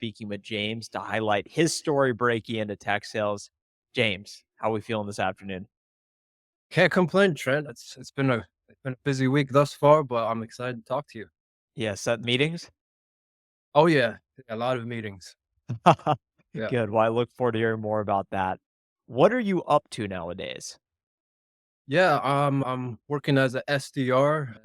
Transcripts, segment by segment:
speaking with James to highlight his story breaking into tech sales. James, how are we feeling this afternoon? Can't complain, Trent. It's been a busy week thus far, but I'm excited to talk to you. Yeah, set meetings? Oh yeah, a lot of meetings. Yeah. Good. Well, I look forward to hearing more about that. What are you up to nowadays? Yeah, I'm working as a SDR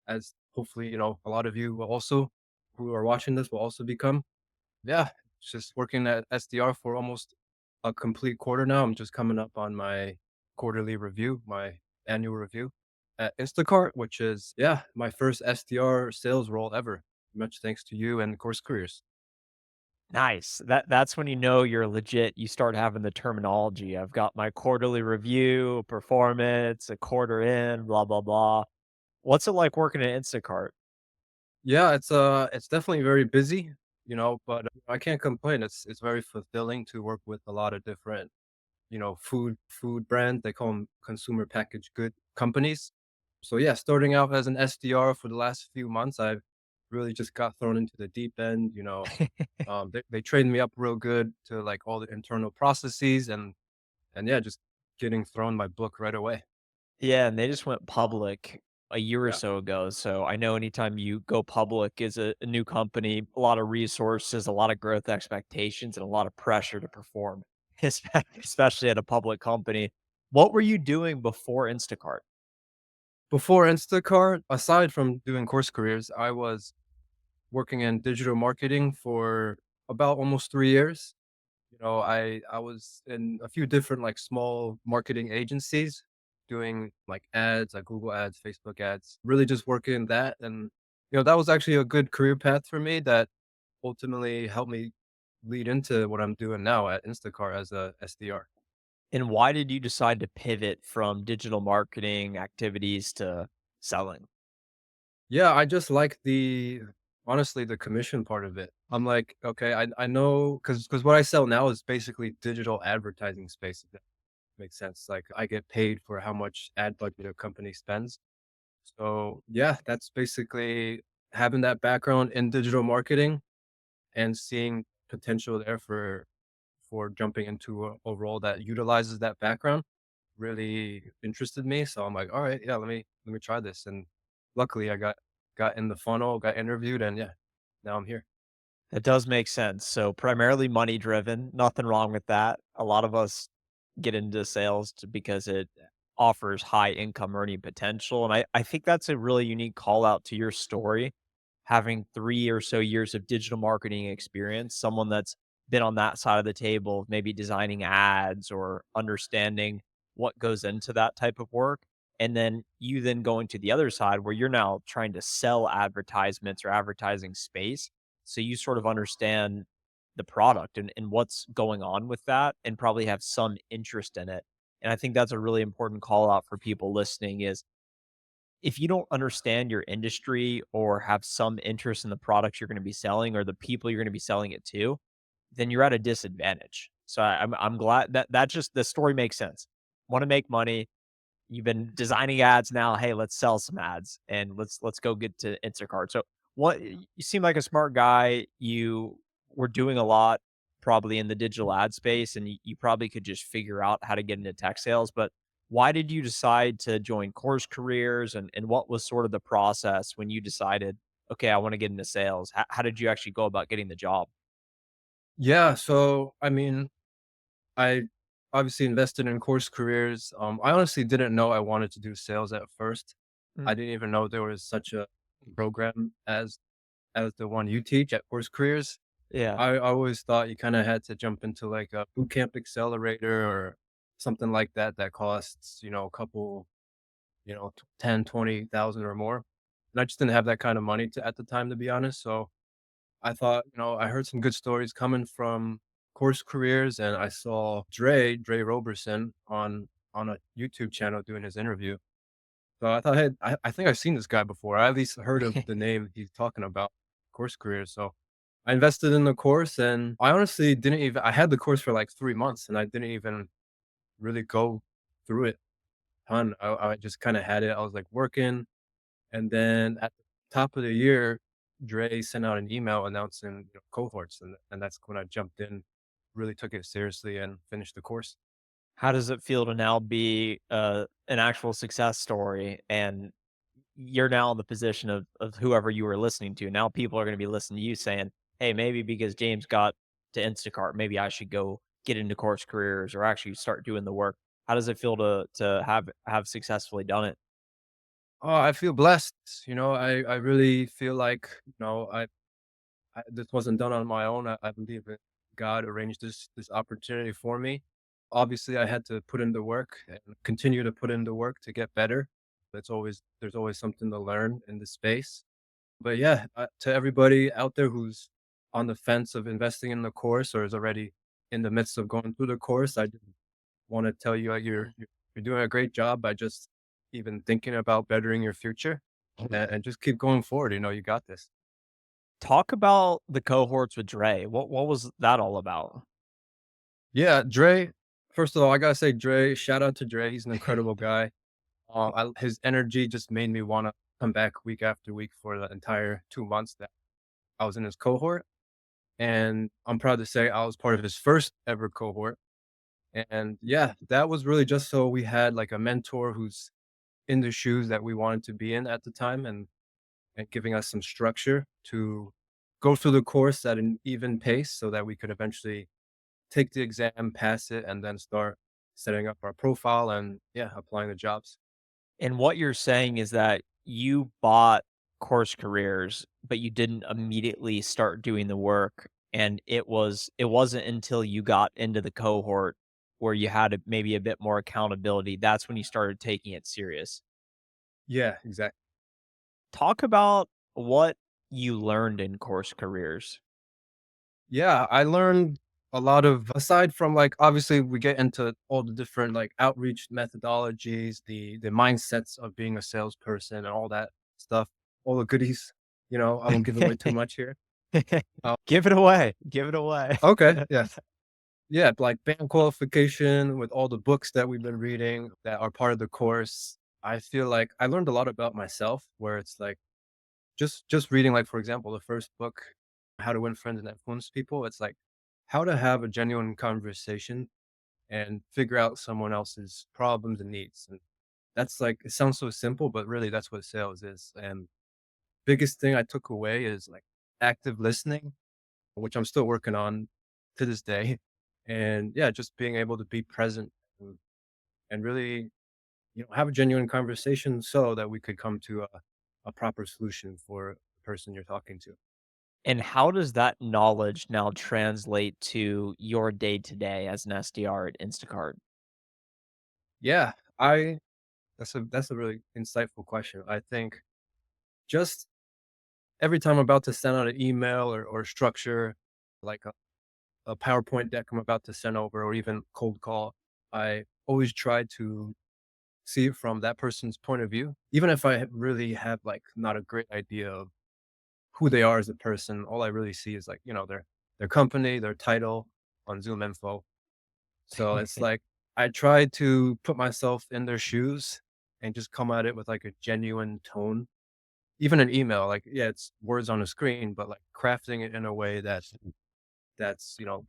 as hopefully, a lot of you will also who are watching this will also become. Yeah, just working at SDR for almost a complete quarter now. I'm just coming up on my quarterly review, my annual review at Instacart, which is my first SDR sales role ever. Much thanks to you and Course Careers. Nice. That's when you know you're legit. You start having the terminology. I've got my quarterly review, performance, a quarter in, blah blah blah. What's it like working at Instacart? Yeah, it's definitely very busy, but I can't complain. It's very fulfilling to work with a lot of different, food brands. They call them consumer packaged good companies. So yeah, starting out as an SDR for the last few months, I've really just got thrown into the deep end. They trained me up real good to like all the internal processes and yeah, just getting thrown my book right away. Yeah, and they just went public a year or Yeah. so ago. So I know anytime you go public as a new company, a lot of resources, a lot of growth expectations, and a lot of pressure to perform, especially at a public company. What were you doing before Instacart? Before Instacart, aside from doing course careers, I was working in digital marketing for about almost 3 years. I was in a few different, like, small marketing agencies doing, like, ads, like Google Ads, Facebook ads, really just working that, and, that was actually a good career path for me that ultimately helped me lead into what I'm doing now at Instacart as a SDR. And why did you decide to pivot from digital marketing activities to selling? Yeah, I just like honestly, the commission part of it. I'm like, "Okay, I know because what I sell now is basically digital advertising space, if that makes sense. Like, I get paid for how much ad budget a company spends. So, yeah, that's basically having that background in digital marketing and seeing potential there for jumping into a role that utilizes that background really interested me. So I'm like, all right, yeah, let me try this. And luckily I got in the funnel, got interviewed, and yeah, now I'm here. It does make sense. So primarily money driven, nothing wrong with that. A lot of us get into sales because it offers high income earning potential. And I think that's a really unique call out to your story. Having 3 or so years of digital marketing experience, someone that's been on that side of the table, maybe designing ads or understanding what goes into that type of work. And then you then going to the other side where you're now trying to sell advertisements or advertising space, so you sort of understand the product and what's going on with that and probably have some interest in it. And I think that's a really important call out for people listening is if you don't understand your industry or have some interest in the products you're going to be selling or the people you're going to be selling it to, then you're at a disadvantage. So I'm glad that just the story makes sense. Want to make money, you've been designing ads now. Hey, let's sell some ads and let's go get to Instacart. So what you seem like a smart guy. You were doing a lot probably in the digital ad space and you probably could just figure out how to get into tech sales. But why did you decide to join Course Careers and what was sort of the process when you decided, okay, I want to get into sales? How did you actually go about getting the job? Yeah, so I mean, I obviously invested in course careers. I honestly didn't know I wanted to do sales at first. I Mm, didn't even know there was such a program as the one you teach at course careers. yeah. I always thought you kinda had to jump into, like, a boot camp accelerator or something like that that costs, a couple, 10, 20,000 or more, and I just didn't have that kind of money to at the time, to be honest, so I thought, I heard some good stories coming from Course Careers, and I saw Dre Roberson on a YouTube channel doing his interview, so I thought, "Hey, I think I've seen this guy before. I at least heard of the name he's talking about, Course Careers." So I invested in the course, and I honestly didn't even I had the course for, like, 3 months, and I didn't even really go through it a ton. I just kinda had it. I was, like, working, and then at the top of the year, Dre sent out an email announcing, cohorts, and that's when I jumped in, really took it seriously, and finished the course. How does it feel to now be, an actual success story, and you're now in the position of whoever you were listening to? Now people are gonna be listening to you saying, "Hey, maybe because James got to Instacart, maybe I should go get into Course Careers or actually start doing the work." How does it feel to have successfully done it? Oh, I feel blessed. I really feel like, this wasn't done on my own. I believe that God arranged this opportunity for me. Obviously, I had to put in the work and continue to put in the work to get better. There's always something to learn in this space. But yeah, to everybody out there who's on the fence of investing in the course or is already in the midst of going through the course, I just want to tell you, you're doing a great job by just even thinking about bettering your future, and just keep going forward. You got this. Talk about the cohorts with Dre. What was that all about? Yeah, Dre. First of all, I gotta say, Dre. Shout out to Dre. He's an incredible guy. His energy just made me want to come back week after week for the entire 2 months that I was in his cohort. And I'm proud to say I was part of his first ever cohort. And yeah, that was really just so we had like a mentor who's in the shoes that we wanted to be in at the time, and giving us some structure to go through the course at an even pace so that we could eventually take the exam, pass it, and then start setting up our profile and, yeah, applying to jobs. And what you're saying is that you bought Course Careers, but you didn't immediately start doing the work, and it wasn't until you got into the cohort where you had maybe a bit more accountability, that's when you started taking it serious. Yeah, exactly. Talk about what you learned in Course Careers. Yeah, I learned a lot of, aside from, like, obviously we get into all the different, like, outreach methodologies, the mindsets of being a salesperson and all that stuff, all the goodies, I won't give away too much here. Uh, Give it away, give it away. okay, yes. Yeah, like band qualification with all the books that we've been reading that are part of the course. I feel like I learned a lot about myself, where it's like just reading, like, for example, the first book, How to Win Friends and Influence People. It's like how to have a genuine conversation and figure out someone else's problems and needs. And that's like, it sounds so simple, but really that's what sales is. And biggest thing I took away is like active listening, which I'm still working on to this day. And yeah, just being able to be present, and really, have a genuine conversation so that we could come to a proper solution for the person you're talking to. And how does that knowledge now translate to your day to day as an SDR at Instacart? Yeah, I that's a really insightful question. I think just every time I'm about to send out an email or structure like a PowerPoint deck I'm about to send over, or even cold call, I always try to see it from that person's point of view. Even if really have like not a great idea of who they are as a person, all I really see is like, their company, their title on Zoom info. So it's like I try to put myself in their shoes and just come at it with like a genuine tone. Even an email, like, yeah, it's words on a screen, but like crafting it in a way that's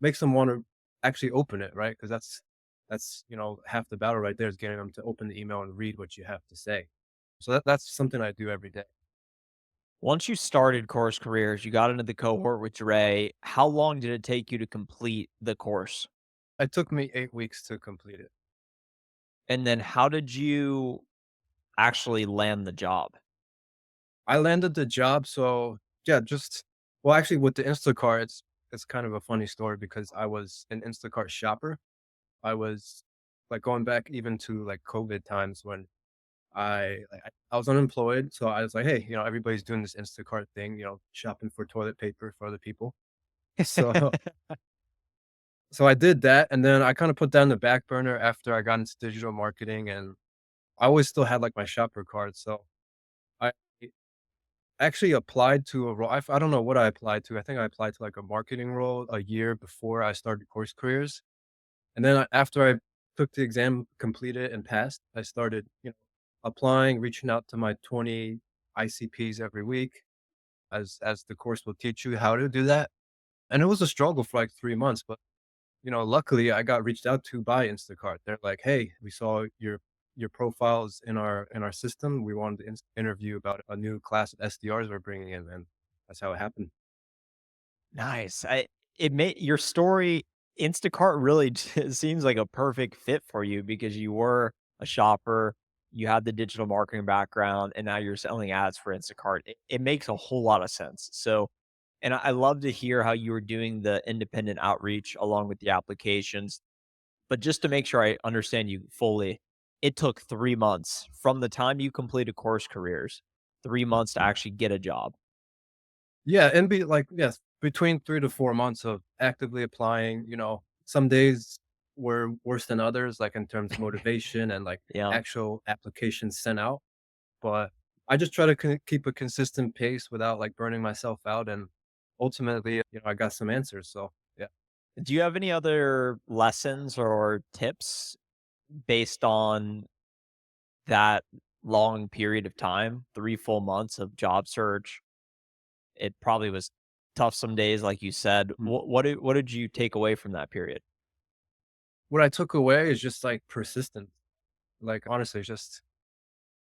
makes them want to actually open it, right? Because that's half the battle right there, is getting them to open the email and read what you have to say. So that's something I do every day. Once you started Course Careers, you got into the cohort with Dre. How long did it take you to complete the course? It took me 8 weeks to complete it. And then how did you actually land the job? I landed the job, so yeah, just, well, actually, with the Instacart, it's kind of a funny story because I was an Instacart shopper. I was like going back even to like COVID times when I was unemployed, so I was like, hey, everybody's doing this Instacart thing, shopping for toilet paper for other people. So so I did that, and then I kind of put that in the back burner after I got into digital marketing, and I always still had like my shopper card. So I actually applied to a role. I don't know what I applied to. I think I applied to like a marketing role a year before I started Course Careers. And then after I took the exam, completed and passed, I started, applying, reaching out to my 20 ICPs every week. as the course will teach you how to do that. And it was a struggle for like 3 months, but, luckily I got reached out to by Instacart. They're like, "Hey, we saw your profiles in our system. We wanted to interview about a new class of SDRs we're bringing in," and that's how it happened. Nice. I it made your story Instacart really seems like a perfect fit for you because you were a shopper, you had the digital marketing background, and now you're selling ads for Instacart. It makes a whole lot of sense. So, and I love to hear how you were doing the independent outreach along with the applications. But just to make sure I understand you fully, it took 3 months from the time you completed course careers, 3 months to actually get a job. Yeah, and be like, yes, between 3 to 4 months of actively applying, some days were worse than others, like, in terms of motivation and, like, Yeah. actual applications sent out, but I just try to keep a consistent pace without, like, burning myself out, and ultimately, I got some answers, so, yeah. Do you have any other lessons or tips based on that long period of time? 3 full months of job search. It probably was tough some days, like you said. Mm. What did you take away from that period? What I took away is just, like, persistence. Like, honestly, just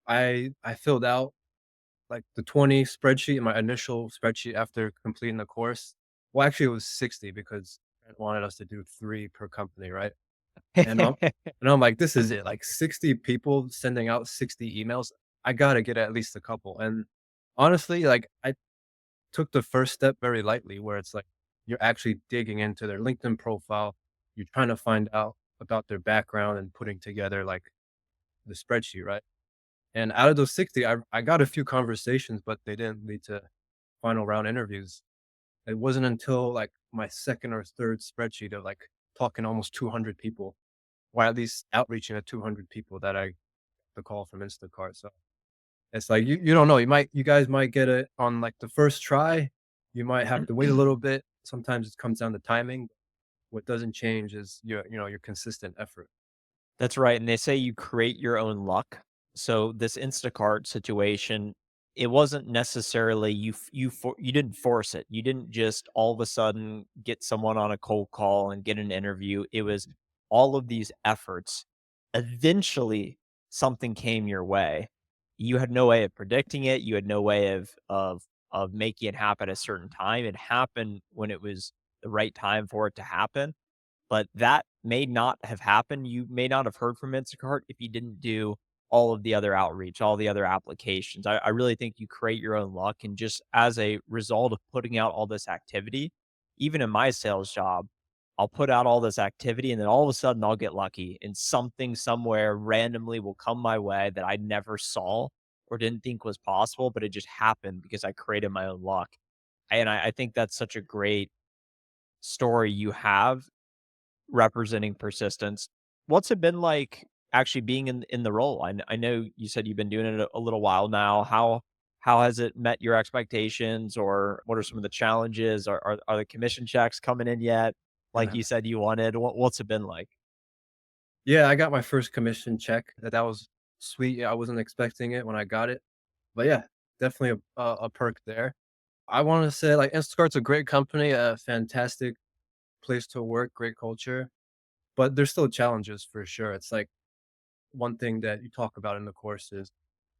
I filled out, like, the 20 spreadsheet, my initial spreadsheet after completing the course. Well, actually, it was 60 because Brent wanted us to do 3 per company, right? And I'm like, "This is it, like, 60 people sending out 60 emails? I gotta get at least a couple," and honestly, like, I took the first step very lightly where it's like, you're actually digging into their LinkedIn profile, you're trying to find out about their background and putting together, like, the spreadsheet, right? And out of those 60, I got a few conversations, but they didn't lead to final round interviews. It wasn't until, like, my 2nd or 3rd spreadsheet of, like, talking to almost 200 people, or at least outreaching to 200 people that I the call from Instacart, so it's like you don't know, you guys might get it on, like, the first try, you might have to wait a little bit, sometimes it comes down to timing. What doesn't change is your consistent effort. That's right, and they say you create your own luck. So this Instacart situation, it wasn't necessarily you didn't force it. You didn't just all of a sudden get someone on a cold call and get an interview. It was all of these efforts. Eventually, something came your way. You had no way of predicting it. You had no way of making it happen at a certain time. It happened when it was the right time for it to happen, but that may not have happened. You may not have heard from Instacart if you didn't do all of the other outreach, all the other applications. I really think you create your own luck. And just as a result of putting out all this activity, even in my sales job, I'll put out all this activity and then all of a sudden I'll get lucky and something somewhere randomly will come my way that I never saw or didn't think was possible, but it just happened because I created my own luck. And I think that's such a great story you have representing persistence. What's it been like actually being in the role? I know you said you've been doing it a little while now. How has it met your expectations, or what are some of the challenges? Are the commission checks coming in yet? Like you said you wanted. What's it been like? Yeah, I got my first commission check. That was sweet. Yeah, I wasn't expecting it when I got it, but yeah, definitely a perk there. I wanna say, like, Instacart's a great company, a fantastic place to work, great culture, but there's still challenges for sure. It's like one thing that you talk about in the course is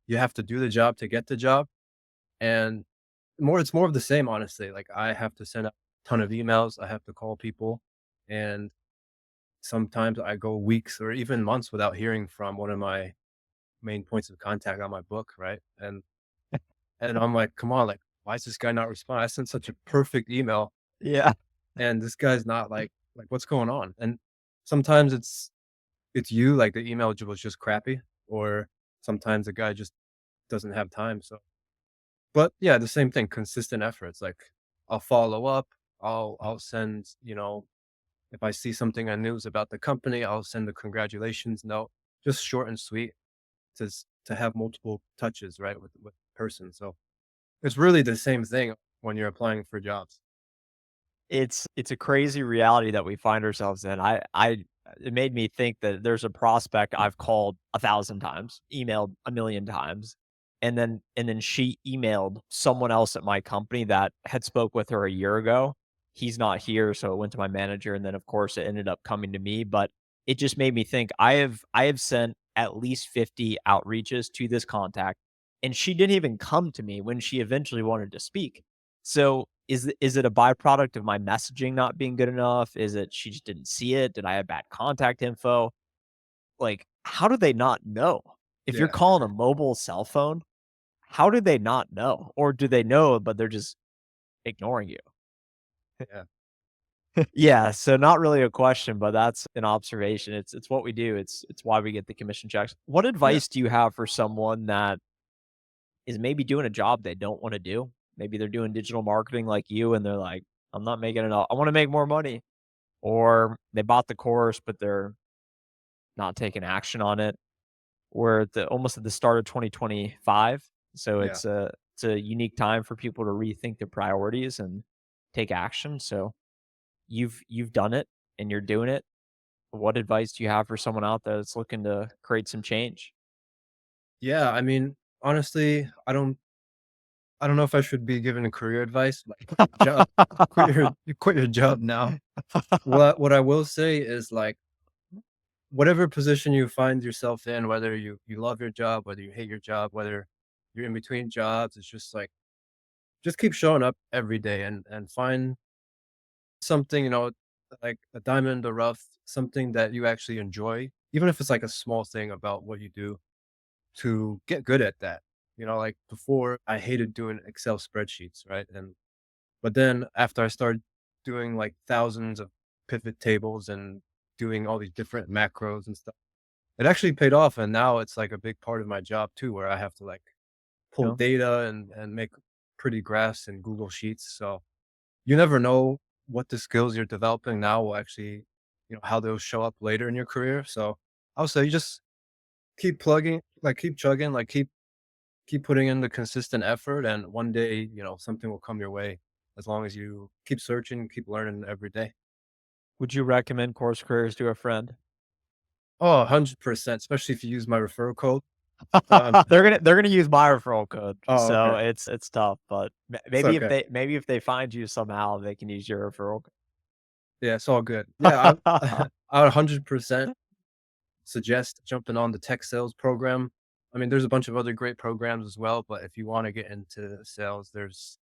you have to do the job to get the job, and it's more of the same, honestly. Like, I have to send out a ton of emails, I have to call people, and sometimes I go weeks or even months without hearing from one of my main points of contact on my book, right? And I'm like, "Come on, like, why is this guy not responding? I sent such a perfect email, Yeah. and this guy's not what's going on?" And sometimes it's you, like, the email was just crappy, or sometimes the guy just doesn't have time, so but, yeah, the same thing, consistent efforts, like, I'll follow up, I'll send, if I see something on news about the company, I'll send a congratulations note, just short and sweet to have multiple touches, right, with the person, so it's really the same thing when you're applying for jobs. It's a crazy reality that we find ourselves in. I it made me think that there's a prospect I've called 1,000 times, emailed a million times. and then she emailed someone else at my company that had spoke with her a year ago. He's not here, so it went to my manager, and then, of course, it ended up coming to me, but it just made me think, I have sent at least 50 outreaches to this contact, and she didn't even come to me when she eventually wanted to speak. So, is it a byproduct of my messaging not being good enough? Is it she just didn't see it? Did I have bad contact info? Like, how do they not know? If you're Yeah, calling a mobile cell phone, how do they not know? Or do they know, but they're just ignoring you? yeah, Yeah, so not really a question, but that's an observation. It's what we do. It's why we get the commission checks. What yeah. advice do you have for someone that is maybe doing a job they don't wanna do? Maybe they're doing digital marketing like you, and they're like, "I'm not making enough. I wanna make more money." Or they bought the course, but they're not taking action on it. We're at the almost at the start of 2025, so Yeah. it's a unique time for people to rethink their priorities and take action. So you've done it and you're doing it. What advice do you have for someone out there that's looking to create some change? Yeah, I mean, honestly, I don't know if I should be giving a career advice, like, job you quit your job now. What I will say is, like, whatever position you find yourself in, whether you love your job, whether you hate your job, whether you're in between jobs, it's just like, just keep showing up every day and find something, like a diamond in the rough, something that you actually enjoy, even if it's like a small thing about what you do to get good at that. Like before, I hated doing Excel spreadsheets, right? But then after I started doing like thousands of pivot tables and doing all these different macros and stuff, it actually paid off. And now it's like a big part of my job too, where I have to like pull No? data and make pretty graphs in Google Sheets. So you never know what the skills you're developing now will actually, how they'll show up later in your career. So I would say you just keep plugging, like keep chugging, like keep putting in the consistent effort, and one day, something will come your way as long as you keep searching, keep learning every day. Would you recommend Course Careers to a friend? Oh, 100%, especially if you use my referral code. Um, They're gonna use my referral code, oh, so okay. it's tough, but It's maybe if okay. they find you somehow, they can use your referral Yeah, it's all good. Yeah, code. I would 100% suggest jumping on the tech sales program. I mean, there's a bunch of other great programs as well, but if you want to get into sales, there's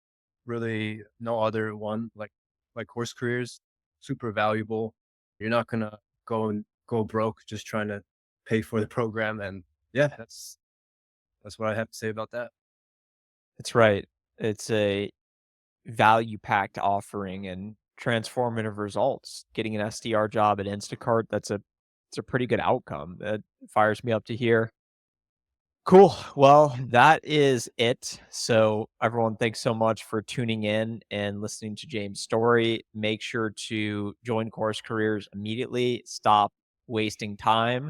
really no other one like Course Careers. Super valuable. You're not gonna go broke just trying to pay for the program. And yeah, that's what I have to say about that. That's right. It's a value-packed offering and transformative results. Getting an SDR job at Instacart, it's a pretty good outcome. That fires me up to hear. Cool. Well, that is it. So, everyone, thanks so much for tuning in and listening to James' story. Make sure to join Course Careers immediately. Stop wasting time